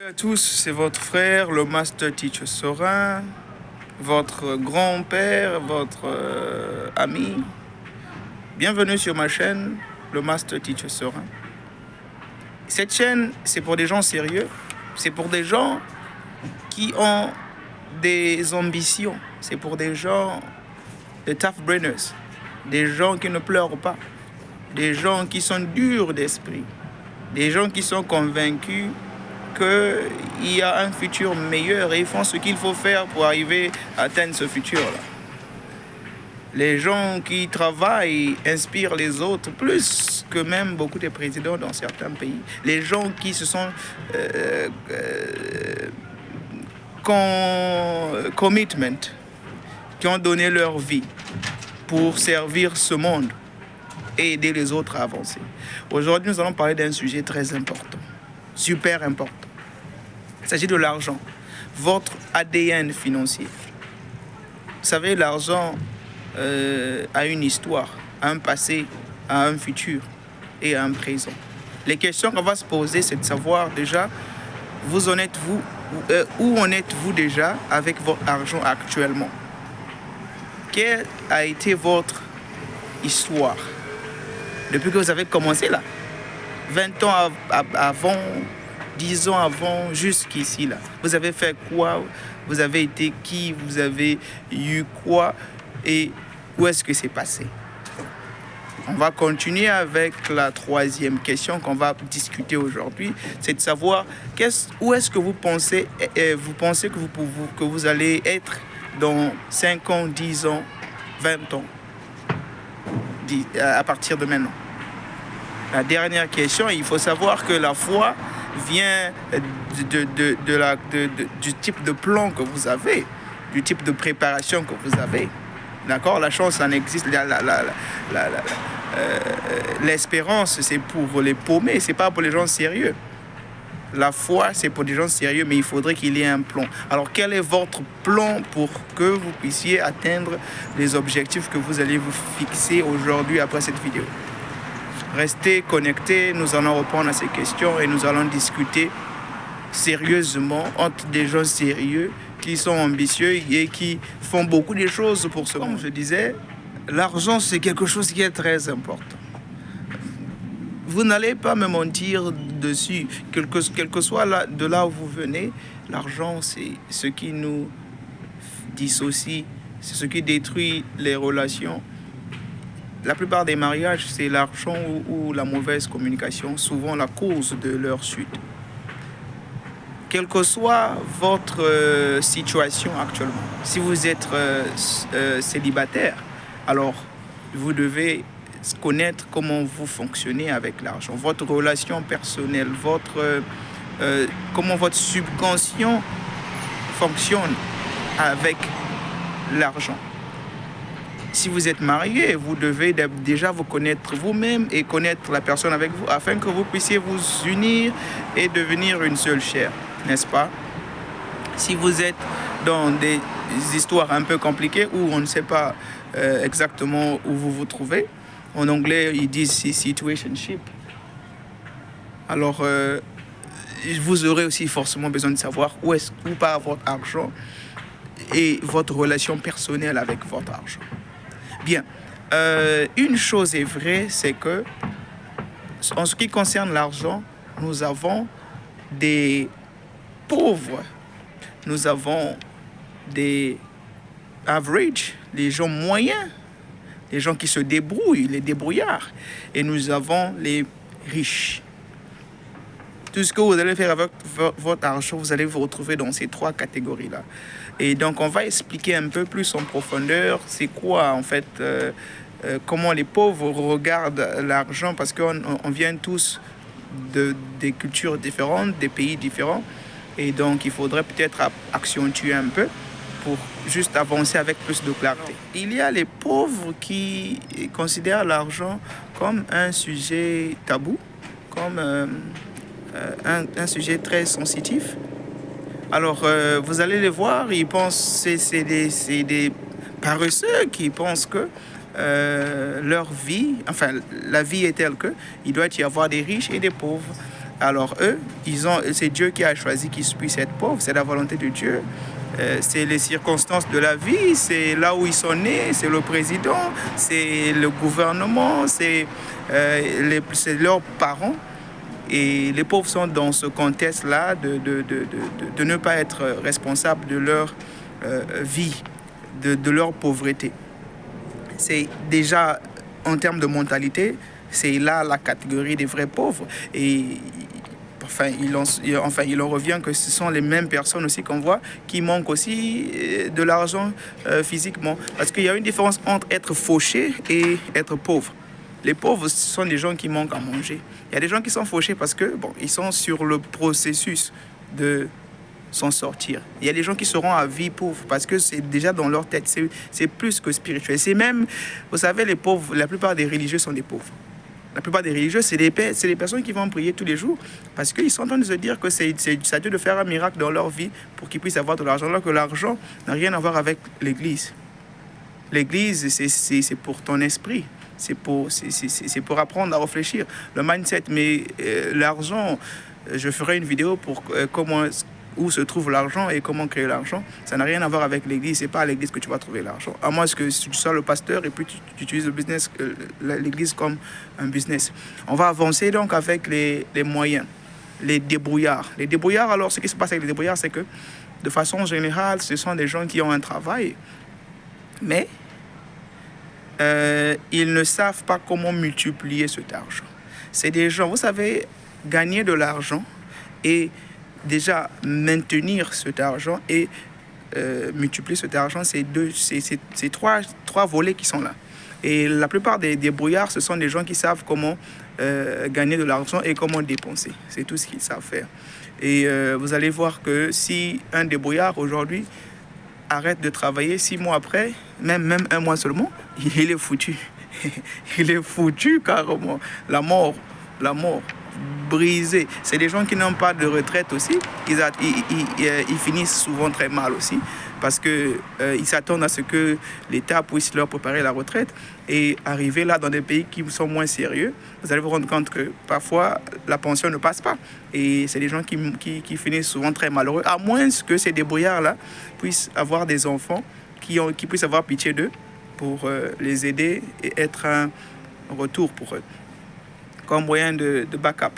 à tous, c'est votre frère, le Master Teacher Sorin, votre grand-père, votre ami. Bienvenue sur ma chaîne, le Master Teacher Sorin. Cette chaîne, c'est pour des gens sérieux, c'est pour des gens qui ont des ambitions, c'est pour des gens, des tough brainers, des gens qui ne pleurent pas, des gens qui sont durs d'esprit, des gens qui sont convaincus qu'il y a un futur meilleur et ils font ce qu'il faut faire pour arriver à atteindre ce futur-là. Les gens qui travaillent inspirent les autres plus que même beaucoup de présidents dans certains pays. Les gens qui se sont commitment, qui ont donné leur vie pour servir ce monde et aider les autres à avancer. Aujourd'hui, nous allons parler d'un sujet très important, super important. Il s'agit de l'argent, votre ADN financier. Vous savez, l'argent a une histoire, a un passé, a un futur et a un présent. Les questions qu'on va se poser, c'est de savoir déjà, où en êtes-vous déjà avec votre argent actuellement? Quelle a été votre histoire depuis que vous avez commencé là? 20 ans avant, 10 ans avant, jusqu'ici là. Vous avez fait quoi? Vous avez été qui? Vous avez eu quoi? Et où est-ce que c'est passé? On va continuer avec la troisième question qu'on va discuter aujourd'hui. C'est de savoir où est-ce que vous pensez que vous allez être dans 5 ans, 10 ans, 20 ans, à partir de maintenant. La dernière question, il faut savoir que la foi vient du type de plan que vous avez, du type de préparation que vous avez. D'accord? La chance, ça n'existe. L'espérance, c'est pour les paumés, c'est pas pour les gens sérieux. La foi, c'est pour des gens sérieux, mais il faudrait qu'il y ait un plan. Alors, quel est votre plan pour que vous puissiez atteindre les objectifs que vous allez vous fixer aujourd'hui après cette vidéo? Restez connectés, nous allons répondre à ces questions et nous allons discuter sérieusement entre des gens sérieux qui sont ambitieux et qui font beaucoup de choses pour ce monde. Comme je disais, l'argent, c'est quelque chose qui est très important. Vous n'allez pas me mentir dessus, quel que soit de là où vous venez, l'argent, c'est ce qui nous dissocie, c'est ce qui détruit les relations. La plupart des mariages, c'est l'argent ou la mauvaise communication, souvent la cause de leur chute. Quelle que soit votre situation actuellement, si vous êtes célibataire, alors vous devez connaître comment vous fonctionnez avec l'argent, votre relation personnelle, comment votre subconscient fonctionne avec l'argent. Si vous êtes marié, vous devez déjà vous connaître vous-même et connaître la personne avec vous afin que vous puissiez vous unir et devenir une seule chair, n'est-ce pas? Si vous êtes dans des histoires un peu compliquées où on ne sait pas exactement où vous vous trouvez, en anglais ils disent situationship, alors vous aurez aussi forcément besoin de savoir où part votre argent et votre relation personnelle avec votre argent. Bien, une chose est vraie, c'est que en ce qui concerne l'argent, nous avons des pauvres, nous avons des average, les gens moyens, les gens qui se débrouillent, les débrouillards, et nous avons les riches. Tout ce que vous allez faire avec votre argent, vous allez vous retrouver dans ces trois catégories-là. Et donc, on va expliquer un peu plus en profondeur c'est quoi, en fait, comment les pauvres regardent l'argent, parce qu'on vient tous des cultures différentes, des pays différents. Et donc, il faudrait peut-être accentuer un peu pour juste avancer avec plus de clarté. Il y a les pauvres qui considèrent l'argent comme un sujet tabou, comme un sujet très sensitif. Alors, vous allez les voir, ils pensent, c'est des paresseux qui pensent que leur vie, enfin, la vie est telle que il doit y avoir des riches et des pauvres. Alors eux, c'est Dieu qui a choisi qu'ils puissent être pauvres, c'est la volonté de Dieu. C'est les circonstances de la vie, c'est là où ils sont nés, c'est le président, c'est le gouvernement, c'est leurs parents. Et les pauvres sont dans ce contexte-là de ne pas être responsables de leur vie, de leur pauvreté. C'est déjà, en termes de mentalité, c'est là la catégorie des vrais pauvres. Et il en revient que ce sont les mêmes personnes aussi qu'on voit qui manquent aussi de l'argent physiquement. Parce qu'il y a une différence entre être fauché et être pauvre. Les pauvres, ce sont des gens qui manquent à manger. Il y a des gens qui sont fauchés parce que, ils sont sur le processus de s'en sortir. Il y a des gens qui seront à vie pauvre parce que c'est déjà dans leur tête. C'est plus que spirituel. C'est même, vous savez, les pauvres, la plupart des religieux sont des pauvres. La plupart des religieux, c'est des personnes qui vont prier tous les jours parce qu'ils sont en train de se dire que c'est à Dieu de faire un miracle dans leur vie pour qu'ils puissent avoir de l'argent, alors que l'argent n'a rien à voir avec l'Église. L'Église, c'est pour ton esprit. C'est pour apprendre à réfléchir. Le mindset, mais l'argent, je ferai une vidéo pour où se trouve l'argent et comment créer l'argent. Ça n'a rien à voir avec l'Église. C'est pas à l'Église que tu vas trouver l'argent. À moins que tu sois le pasteur et puis tu utilises le business, l'Église comme un business. On va avancer donc avec les moyens, les débrouillards. Les débrouillards, alors ce qui se passe avec les débrouillards, c'est que de façon générale, ce sont des gens qui ont un travail, mais ils ne savent pas comment multiplier cet argent. C'est des gens, vous savez, gagner de l'argent et déjà maintenir cet argent et multiplier cet argent, c'est trois volets qui sont là. Et la plupart des débrouillards, ce sont des gens qui savent comment gagner de l'argent et comment dépenser. C'est tout ce qu'ils savent faire. Et vous allez voir que si un débrouillard aujourd'hui arrête de travailler 6 mois après, même 1 mois seulement, il est foutu. Il est foutu carrément. La mort brisé. C'est des gens qui n'ont pas de retraite aussi. Ils finissent souvent très mal aussi parce qu'ils s'attendent à ce que l'État puisse leur préparer la retraite et arriver là dans des pays qui sont moins sérieux. Vous allez vous rendre compte que parfois la pension ne passe pas. Et c'est des gens qui finissent souvent très malheureux, à moins que ces débrouillards-là puissent avoir des enfants qui puissent avoir pitié d'eux pour les aider et être un retour pour eux, comme moyen de backup,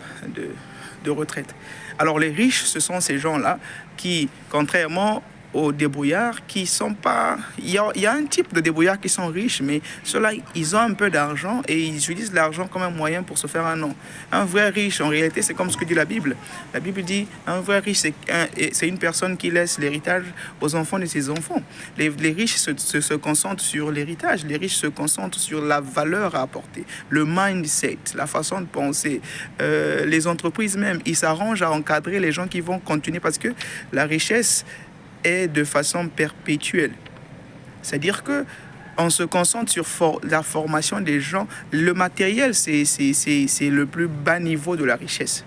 de retraite. Alors les riches, ce sont ces gens-là qui, contrairement aux débrouillards, qui sont pas... Il y a un type de débrouillards qui sont riches, mais ceux-là, ils ont un peu d'argent et ils utilisent l'argent comme un moyen pour se faire un nom. Un vrai riche, en réalité, c'est comme ce que dit la Bible. La Bible dit, un vrai riche, c'est une personne qui laisse l'héritage aux enfants de ses enfants. Les riches se concentrent sur l'héritage. Les riches se concentrent sur la valeur à apporter, le mindset, la façon de penser. Les entreprises même, ils s'arrangent à encadrer les gens qui vont continuer parce que la richesse est de façon perpétuelle. C'est-à-dire que on se concentre sur la formation des gens. Le matériel, c'est le plus bas niveau de la richesse.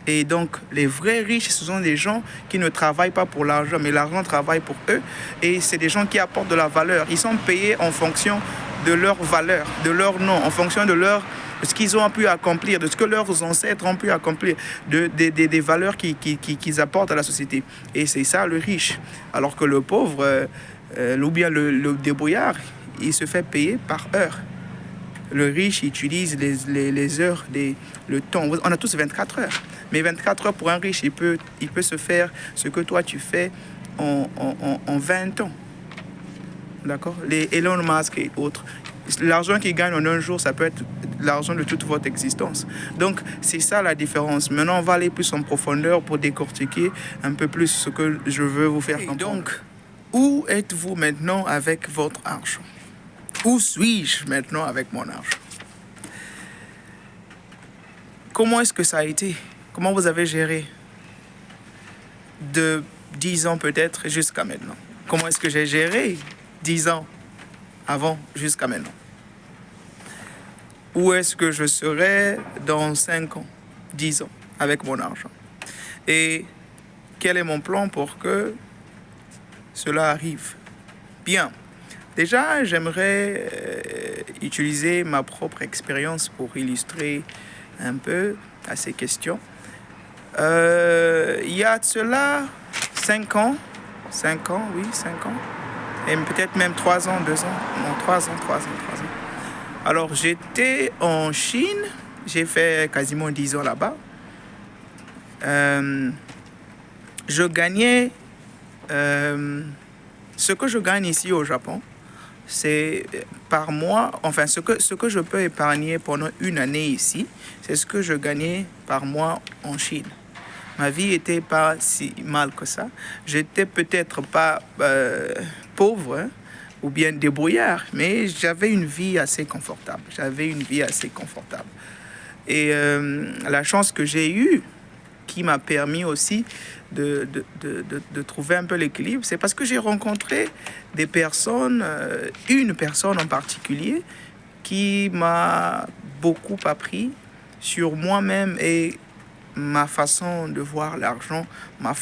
Et donc, les vrais riches, ce sont des gens qui ne travaillent pas pour l'argent, mais l'argent travaille pour eux. Et c'est des gens qui apportent de la valeur. Ils sont payés en fonction de leur valeur, de leur nom, en fonction de ce qu'ils ont pu accomplir, de ce que leurs ancêtres ont pu accomplir, des valeurs qu'ils apportent à la société. Et c'est ça le riche. Alors que le pauvre, ou bien le débrouillard, il se fait payer par heure. Le riche utilise les heures, le temps. On a tous 24 heures. Mais 24 heures pour un riche, il peut se faire ce que toi tu fais en 20 ans. D'accord? Les Elon Musk et autres. L'argent qu'ils gagnent en un jour, ça peut être l'argent de toute votre existence. Donc, c'est ça la différence. Maintenant, on va aller plus en profondeur pour décortiquer un peu plus ce que je veux vous faire comprendre. Donc, où êtes-vous maintenant avec votre argent? Où suis-je maintenant avec mon argent? Comment est-ce que ça a été? Comment vous avez géré de 10 ans peut-être jusqu'à maintenant? Comment est-ce que j'ai géré 10 ans avant jusqu'à maintenant? Où est-ce que je serai dans 5 ans, 10 ans avec mon argent? Et quel est mon plan pour que cela arrive? Bien, déjà, j'aimerais utiliser ma propre expérience pour illustrer un peu à ces questions. Il y a de cela 5 ans, 5 ans, oui, 5 ans, et peut-être même 3 ans, 2 ans, non, 3 ans. Alors, j'étais en Chine, j'ai fait quasiment 10 ans là-bas. Je gagnais ce que je gagne ici au Japon, c'est par mois, enfin ce que je peux épargner pendant une année ici, c'est ce que je gagnais par mois en Chine. Ma vie n'était pas si mal que ça. J'étais peut-être pas pauvre, hein, ou bien débrouillard, mais j'avais une vie assez confortable. Et la chance que j'ai eue, qui m'a permis aussi de trouver un peu l'équilibre, c'est parce que j'ai rencontré des personnes, une personne en particulier, qui m'a beaucoup appris sur moi-même et ma façon de voir l'argent, ma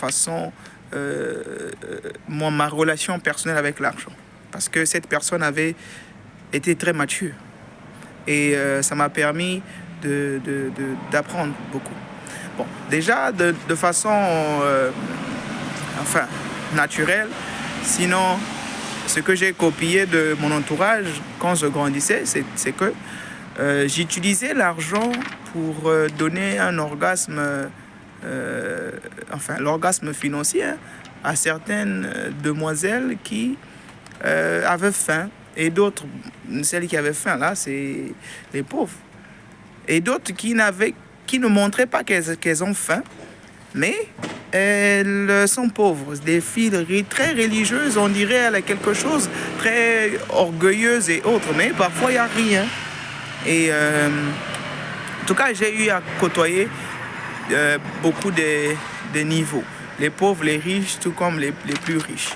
relation personnelle avec l'argent. Parce que cette personne avait été très mature. Et ça m'a permis d'apprendre beaucoup. Bon, déjà de façon naturelle, sinon ce que j'ai copié de mon entourage quand je grandissais, c'est que j'utilisais l'argent pour donner un orgasme, l'orgasme financier, hein, à certaines demoiselles qui avaient faim, et d'autres, celles qui avaient faim là, c'est les pauvres, et d'autres qui ne montraient pas qu'elles ont faim, mais elles sont pauvres. Des filles très religieuses, on dirait elle a quelque chose, très orgueilleuse et autres, mais parfois il n'y a rien. Et en tout cas, j'ai eu à côtoyer beaucoup de niveaux. Les pauvres, les riches, tout comme les plus riches.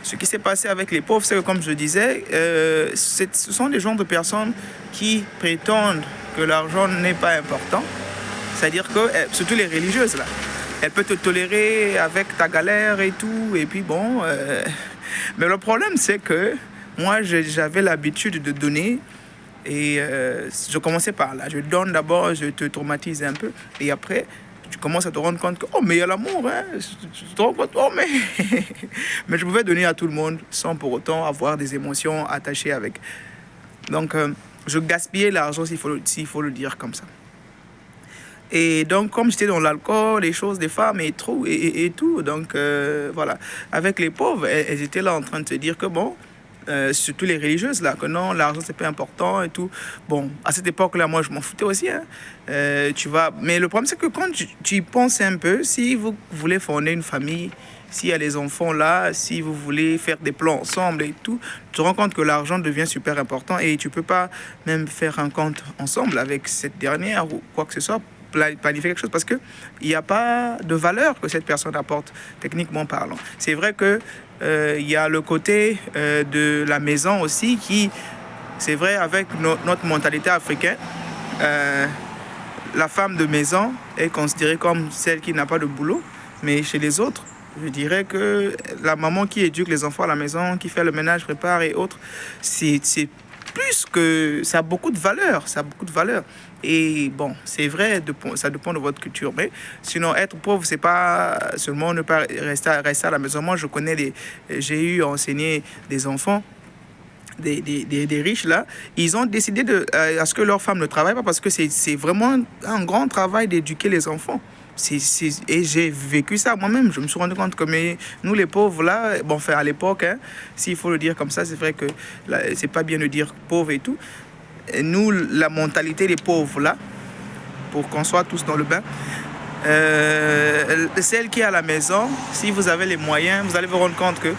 Ce qui s'est passé avec les pauvres, c'est que, comme je disais, ce sont des genres de personnes qui prétendent que l'argent n'est pas important. C'est-à-dire que, surtout les religieuses, là, elles peuvent te tolérer avec ta galère et tout, et puis bon... Mais le problème, c'est que moi, j'avais l'habitude de donner, et je commençais par là. Je donne d'abord, je te traumatise un peu, et après, tu commences à te rendre compte que, oh, mais il y a l'amour, hein, tu te rends compte, oh, mais... mais je pouvais donner à tout le monde, sans pour autant avoir des émotions attachées avec. Donc, je gaspillais l'argent, s'il faut le dire comme ça. Et donc, comme j'étais dans l'alcool, les choses des femmes et tout, donc voilà. Avec les pauvres, elles étaient là en train de se dire que bon, surtout les religieuses là, que non, l'argent c'est pas important et tout. Bon, à cette époque-là, moi je m'en foutais aussi, hein. Mais le problème c'est que quand tu y penses un peu, si vous voulez fonder une famille, s'il y a les enfants là, si vous voulez faire des plans ensemble et tout, tu te rends compte que l'argent devient super important et tu peux pas même faire un compte ensemble avec cette dernière ou quoi que ce soit, planifier quelque chose, parce qu'il n'y a pas de valeur que cette personne apporte, techniquement parlant. C'est vrai que il y a le côté de la maison aussi qui, c'est vrai, avec notre mentalité africaine, la femme de maison est considérée comme celle qui n'a pas de boulot, mais chez les autres, je dirais que la maman qui éduque les enfants à la maison, qui fait le ménage, prépare et autres, c'est plus que... Ça a beaucoup de valeur, Et bon, c'est vrai, ça dépend de votre culture. Mais sinon, être pauvre, c'est pas seulement ne pas rester à la maison. Moi, j'ai eu à enseigner des enfants, des riches là. Ils ont décidé à ce que leurs femmes ne travaillent pas parce que c'est vraiment un grand travail d'éduquer les enfants. Et j'ai vécu ça moi-même. Je me suis rendu compte que nous, les pauvres, là, bon, enfin, à l'époque, hein, s'il faut le dire comme ça, c'est vrai que là, c'est pas bien de dire pauvre et tout. Et nous, la mentalité des pauvres, là, pour qu'on soit tous dans le bain, celle qui est à la maison, si vous avez les moyens, vous allez vous rendre compte que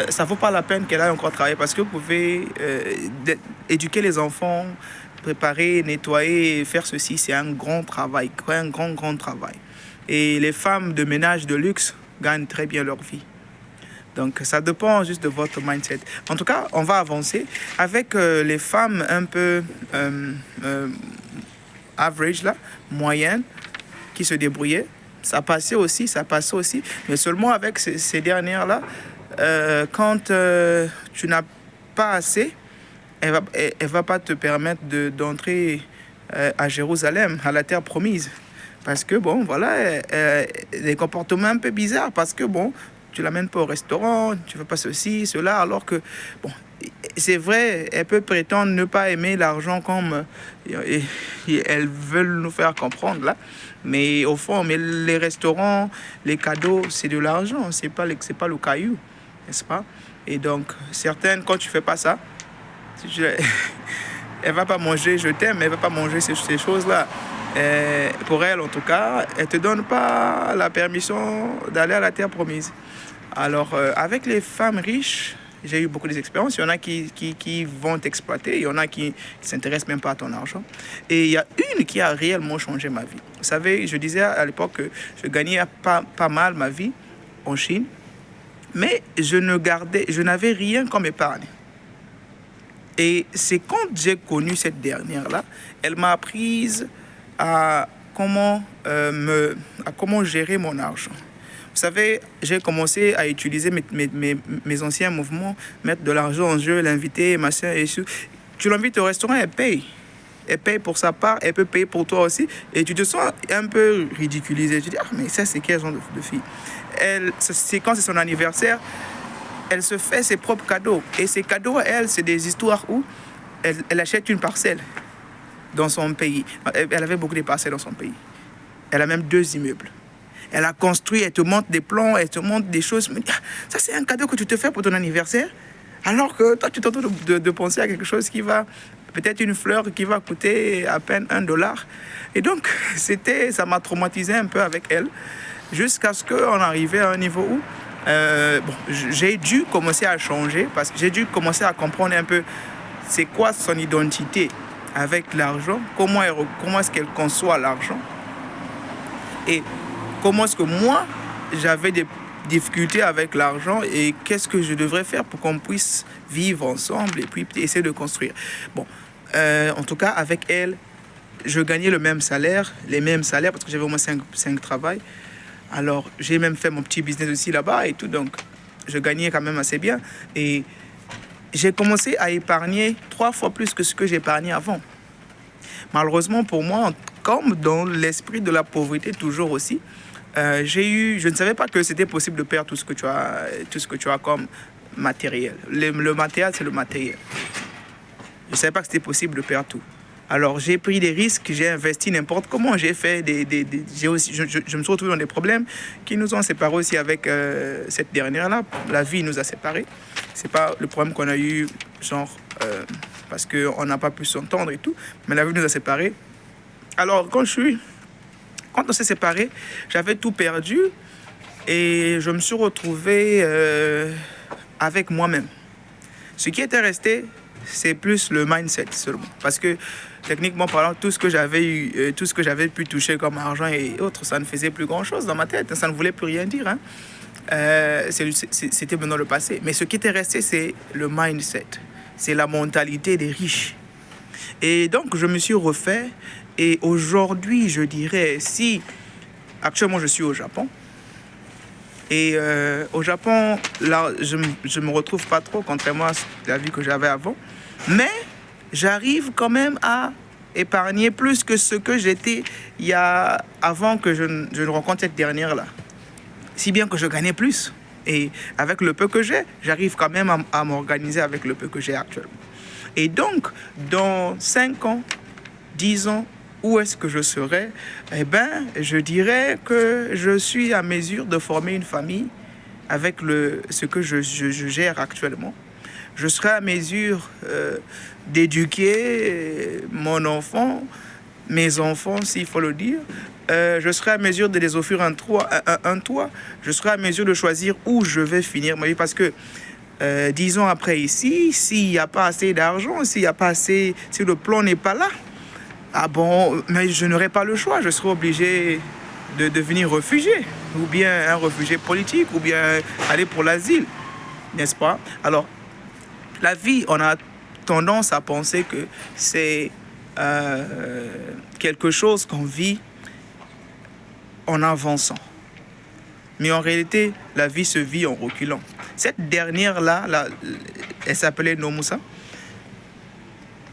ça ne vaut pas la peine qu'elle aille encore travailler parce que vous pouvez éduquer les enfants, préparer, nettoyer, faire ceci, c'est un grand travail, un grand travail. Et les femmes de ménage de luxe gagnent très bien leur vie. Donc ça dépend juste de votre mindset. En tout cas, on va avancer avec les femmes un peu average, là, moyennes, qui se débrouillaient. Ça passait aussi, mais seulement avec ces dernières-là, quand tu n'as pas assez, elle va pas te permettre d'entrer à Jérusalem, à la terre promise. Parce que, bon, voilà, des comportements un peu bizarres. Parce que, bon, tu l'amènes pas au restaurant, tu fais pas ceci, cela, alors que, bon, c'est vrai, elle peut prétendre ne pas aimer l'argent comme elles veulent nous faire comprendre, là. Mais au fond, mais les restaurants, les cadeaux, c'est de l'argent, c'est pas le caillou, n'est-ce pas? Et donc, certaines, quand tu fais pas ça, elle va pas manger je t'aime, elle va pas manger ces choses-là. Pour elle, en tout cas, elle te donne pas la permission d'aller à la terre promise. Alors, avec les femmes riches, j'ai eu beaucoup d'expériences. Il y en a qui vont t'exploiter, il y en a qui ne s'intéressent même pas à ton argent. Et il y a une qui a réellement changé ma vie. Vous savez, je disais à l'époque que je gagnais pas mal ma vie en Chine, mais je n'avais rien comme épargne. Et c'est quand j'ai connu cette dernière-là, elle m'a apprise à comment gérer mon argent. Vous savez, j'ai commencé à utiliser mes anciens mouvements, mettre de l'argent en jeu, l'inviter, machin et tout. Tu l'invites au restaurant, elle paye. Elle paye pour sa part, elle peut payer pour toi aussi. Et tu te sens un peu ridiculisé. Tu dis, ah, mais ça, c'est quel genre de fille? Quand c'est son anniversaire, elle se fait ses propres cadeaux. Et ces cadeaux, elle, c'est des histoires où elle achète une parcelle dans son pays. Elle avait beaucoup de parcelles dans son pays. Elle a même 2 immeubles. Elle a construit, elle te montre des plans, elle te montre des choses. Mais, ça, c'est un cadeau que tu te fais pour ton anniversaire. Alors que toi, tu t'entends de penser à quelque chose qui va... Peut-être une fleur qui va coûter à peine $1. Et donc, ça m'a traumatisé un peu avec elle. Jusqu'à ce qu'on arrivait à un niveau où... j'ai dû commencer à changer. Parce que j'ai dû commencer à comprendre un peu c'est quoi son identité avec l'argent. Comment est-ce qu'elle conçoit l'argent. Et... comment est-ce que moi, j'avais des difficultés avec l'argent et qu'est-ce que je devrais faire pour qu'on puisse vivre ensemble et puis essayer de construire. Bon, en tout cas, avec elle, je gagnais les mêmes salaires parce que j'avais au moins 5 travails. Alors, j'ai même fait mon petit business aussi là-bas et tout, donc je gagnais quand même assez bien. Et j'ai commencé à épargner 3 fois plus que ce que j'épargnais avant. Malheureusement pour moi, comme dans l'esprit de la pauvreté toujours aussi, je ne savais pas que c'était possible de perdre tout ce que tu as comme matériel. Le matériel, c'est le matériel. Je ne savais pas que c'était possible de perdre tout. Alors, j'ai pris des risques, j'ai investi n'importe comment. J'ai fait je me suis retrouvé dans des problèmes qui nous ont séparés aussi avec cette dernière-là. La vie nous a séparés. Ce n'est pas le problème qu'on a eu, parce qu'on n'a pas pu s'entendre et tout. Mais la vie nous a séparés. Alors, quand on s'est séparés, j'avais tout perdu et je me suis retrouvé avec moi-même. Ce qui était resté, c'est plus le mindset seulement. Parce que techniquement parlant, tout ce que j'avais pu toucher comme argent et autres, ça ne faisait plus grand-chose dans ma tête. Ça ne voulait plus rien dire. C'était maintenant le passé. Mais ce qui était resté, c'est le mindset. C'est la mentalité des riches. Et donc, je me suis refait. Et aujourd'hui, je dirais, actuellement, je suis au Japon. Et au Japon, là, je me retrouve pas trop, contrairement à la vie que j'avais avant. Mais j'arrive quand même à épargner plus que ce que j'étais avant que je ne rencontre cette dernière-là. Si bien que je gagnais plus. Et avec le peu que j'ai, j'arrive quand même à m'organiser avec le peu que j'ai actuellement. Et donc, dans 5 ans, 10 ans, où est-ce que je serai? Eh bien, je dirais que je suis à mesure de former une famille avec ce que je gère actuellement. Je serai à mesure d'éduquer mon enfant, mes enfants, s'il faut le dire. Je serai à mesure de les offrir un toit. Je serai à mesure de choisir où je vais finir ma vie. Parce que 10 ans après ici, s'il n'y a pas assez d'argent, si le plan n'est pas là, ah bon, mais je n'aurai pas le choix. Je serai obligé de devenir réfugié, ou bien un réfugié politique, ou bien aller pour l'asile, n'est-ce pas? Alors, la vie, on a tendance à penser que c'est quelque chose qu'on vit en avançant. Mais en réalité, la vie se vit en reculant. Cette dernière-là, elle s'appelait Nomusa.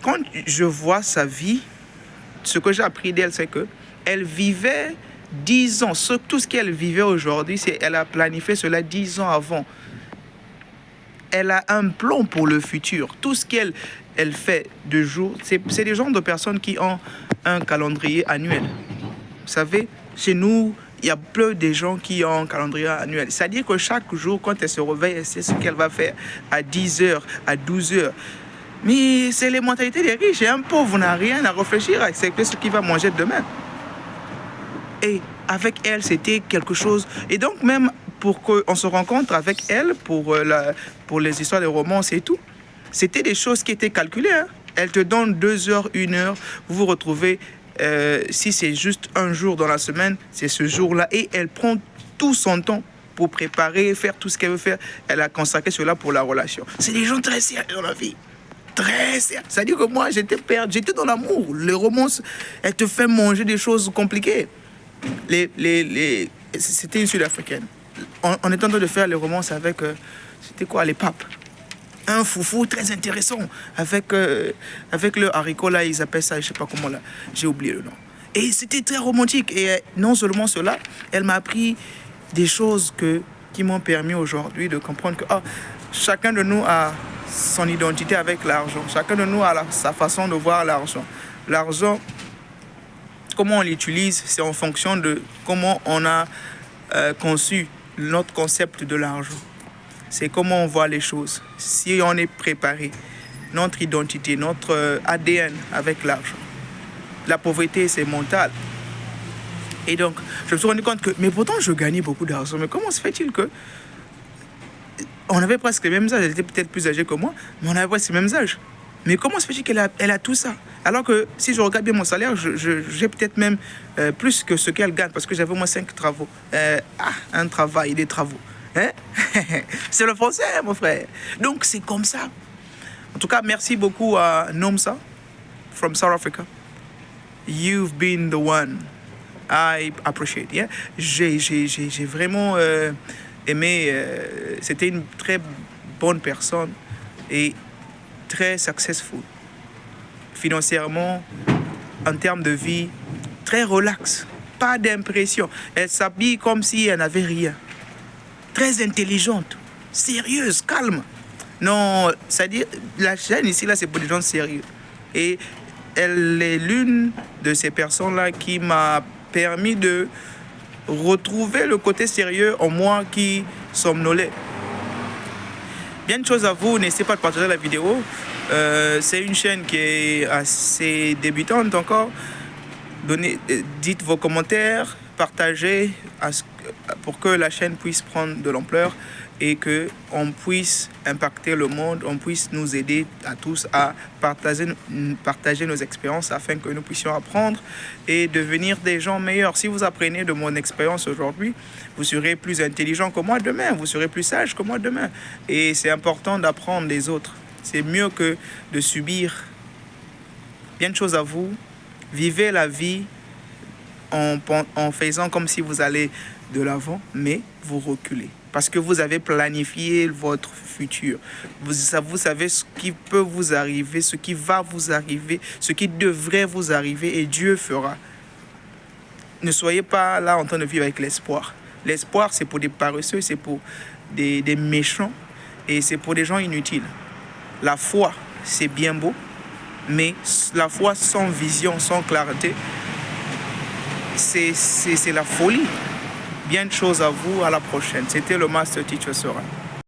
Quand je vois sa vie, ce que j'ai appris d'elle, c'est que elle vivait 10 ans. Tout ce qu'elle vivait aujourd'hui, c'est elle a planifié cela 10 ans avant. Elle a un plan pour le futur. Tout ce qu'elle fait de jour, c'est des genres de personnes qui ont un calendrier annuel. Vous savez, chez nous, il y a peu de gens qui ont un calendrier annuel. C'est-à-dire que chaque jour, quand elle se réveille, elle sait ce qu'elle va faire à 10 heures, à 12 heures. Mais c'est les mentalités des riches. Et un pauvre n'a rien à réfléchir à ce qu'il va manger demain. Et avec elle, c'était quelque chose. Et donc, même pour qu'on se rencontre avec elle, pour les histoires de romances et tout, c'était des choses qui étaient calculées. Hein. Elle te donne 2 heures, 1 heure, vous vous retrouvez. Si c'est juste un jour dans la semaine, c'est ce jour-là. Et elle prend tout son temps pour préparer, faire tout ce qu'elle veut faire. Elle a consacré cela pour la relation. C'est des gens très sérieux dans la vie. Très sérieux. C'est-à-dire que moi, j'étais perdu, j'étais dans l'amour. Les romances, elles te font manger des choses compliquées. C'était une Sud-Africaine. On est en train de faire les romances avec, c'était quoi, les papes. Un foufou très intéressant avec le haricot là, ils appellent ça, je sais pas comment là, j'ai oublié le nom. Et c'était très romantique. Et non seulement cela, elle m'a appris des choses qui m'ont permis aujourd'hui de comprendre que chacun de nous a son identité avec l'argent. Chacun de nous a sa façon de voir l'argent. L'argent, comment on l'utilise, c'est en fonction de comment on a conçu notre concept de l'argent. C'est comment on voit les choses. Si on est préparé, notre identité, notre ADN avec l'argent. La pauvreté, c'est mental. Et donc, je me suis rendu compte que, mais pourtant, je gagnais beaucoup d'argent. Mais comment se fait-il que on avait presque les mêmes âges, elle était peut-être plus âgée que moi, mais on avait presque les mêmes âges. Mais comment se fait-il qu'elle a tout ça? Alors que si je regarde bien mon salaire, j'ai peut-être même plus que ce qu'elle gagne, parce que j'avais au moins 5 travaux. Un travail, des travaux. Hein? C'est le français, mon frère. Donc, c'est comme ça. En tout cas, merci beaucoup à Nomsa, from South Africa. You've been the one I appreciate. Yeah? J'ai vraiment aimé. C'était une très bonne personne et très successful. Financièrement, en termes de vie, très relax. Pas d'impression. Elle s'habille comme si elle n'avait rien. Très intelligente, sérieuse, calme. Non, c'est-à-dire, la chaîne ici, là, c'est pour des gens sérieux. Et elle est l'une de ces personnes-là qui m'a permis de retrouver le côté sérieux en moi qui somnolait. Bien de choses à vous, n'hésitez pas de partager la vidéo. C'est une chaîne qui est assez débutante encore. Dites vos commentaires, partagez pour que la chaîne puisse prendre de l'ampleur et qu'on puisse impacter le monde, on puisse nous aider à tous à partager nos expériences afin que nous puissions apprendre et devenir des gens meilleurs. Si vous apprenez de mon expérience aujourd'hui, vous serez plus intelligent que moi demain, vous serez plus sage que moi demain. Et c'est important d'apprendre des autres. C'est mieux que de subir. Bien de choses à vous. Vivez la vie en faisant comme si vous allez de l'avant, mais vous reculez. Parce que vous avez planifié votre futur. Vous savez ce qui peut vous arriver, ce qui va vous arriver, ce qui devrait vous arriver et Dieu fera. Ne soyez pas là en train de vivre avec l'espoir. L'espoir, c'est pour des paresseux, c'est pour des méchants et c'est pour des gens inutiles. La foi, c'est bien beau, mais la foi sans vision, sans clarté, c'est la folie. Bien de choses à vous, à la prochaine. C'était le Master Teacher Sera.